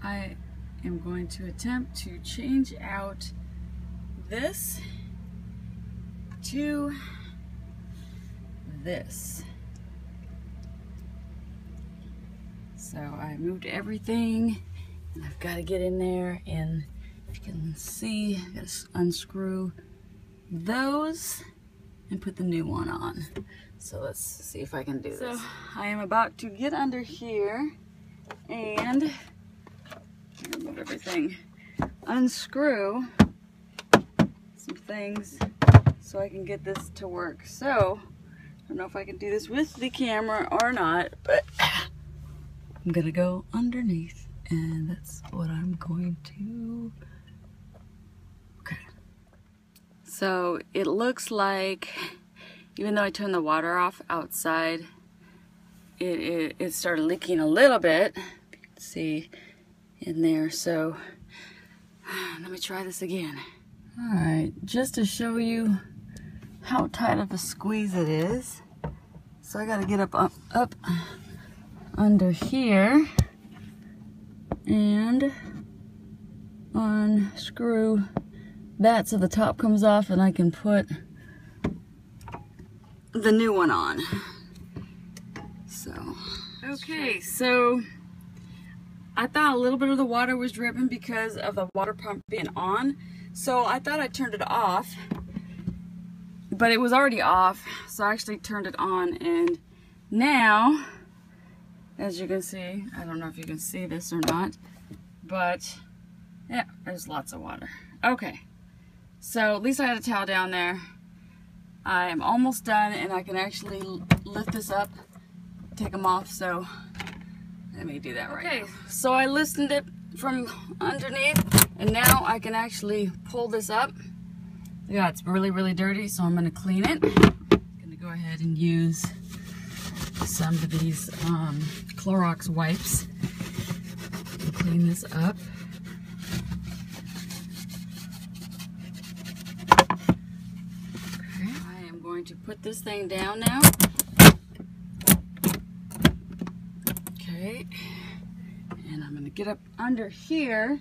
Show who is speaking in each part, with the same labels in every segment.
Speaker 1: I am going to attempt to change out this to this. So I moved everything and I've got to get in there, and if you can see, I got to unscrew those and put the new one on. So let's see if I can do this. So I am about to get under here and remove everything, unscrew some things so I can get this to work. So I don't know if I can do this with the camera or not, but I'm gonna go underneath, and that's what I'm going to. Okay. So it looks like, even though I turned the water off outside, it started leaking a little bit. You can see in there. So let me try this again. All right, just to show you how tight of a squeeze it is. So I gotta get up under here and unscrew that so the top comes off and I can put the new one on. So, okay, so I thought a little bit of the water was dripping because of the water pump being on. So I thought I turned it off, but it was already off. So I actually turned it on, and now, as you can see, I don't know if you can see this or not, but yeah, there's lots of water. Okay, so at least I had a towel down there. I am almost done, and I can actually lift this up, take them off. So let me do that right now. So I loosened it from underneath, and now I can actually pull this up. Yeah, it's really dirty, so I'm going to clean it. I'm going to go ahead and use some of these Clorox wipes to clean this up. Okay, I am going to put this thing down now. Okay, and I'm going to get up under here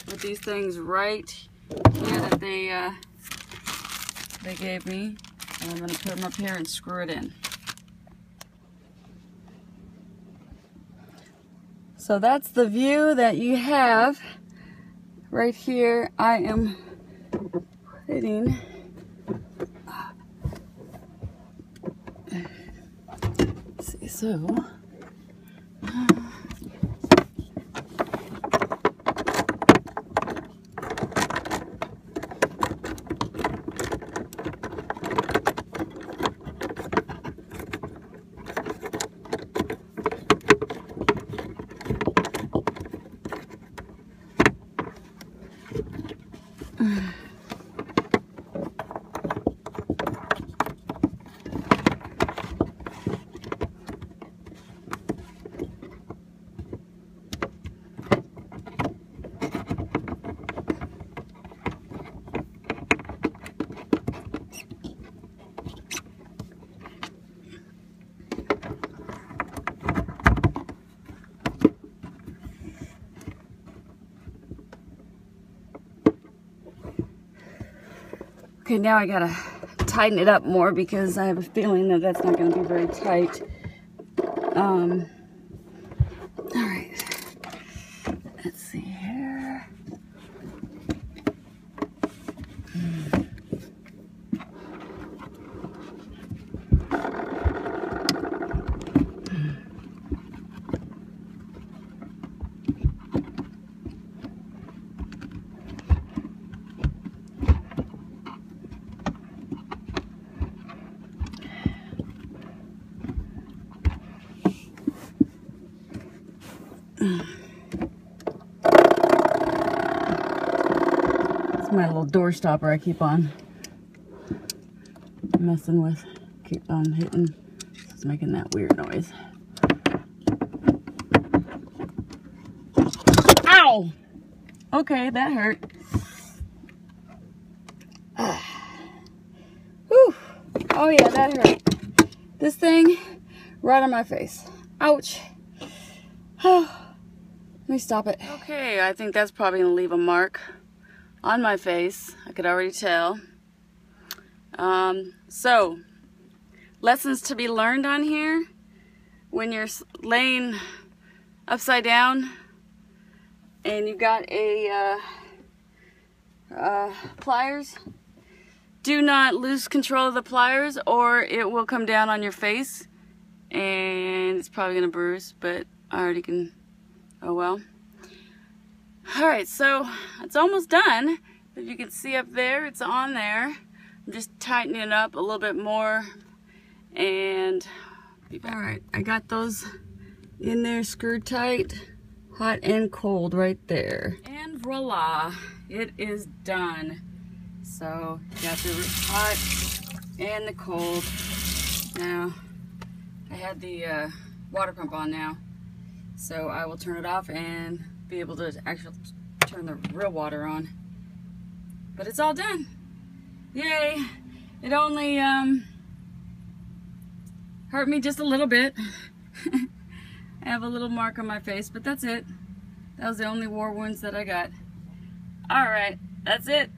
Speaker 1: with these things right here that they gave me, and I'm going to put them up here and screw it in. So that's the view that you have right here. I am putting let's see, so okay, now I gotta tighten it up more because I have a feeling that that's not gonna be very tight. All right, let's see here. It's my little door stopper I keep on messing with. Keep on hitting. It's making that weird noise. Ow! Okay, that hurt. Whew. Oh yeah, that hurt. This thing right on my face. Ouch. me stop it. Okay, I think that's probably gonna leave a mark on my face. I could already tell. So, lessons to be learned on here. When you're laying upside down and you got a pliers, do not lose control of the pliers or it will come down on your face and it's probably gonna bruise, but I already can, oh well. Alright, so it's almost done. If you can see up there, it's on there. I'm just tightening it up a little bit more and alright, I got those in there screwed tight, hot and cold right there. And voila, it is done. So got the hot and the cold. Now I had the water pump on now, so I will turn it off and be able to actually turn the real water on. But it's all done. Yay! It only hurt me just a little bit. I have a little mark on my face, but that's it. That was the only war wounds that I got. Alright, that's it.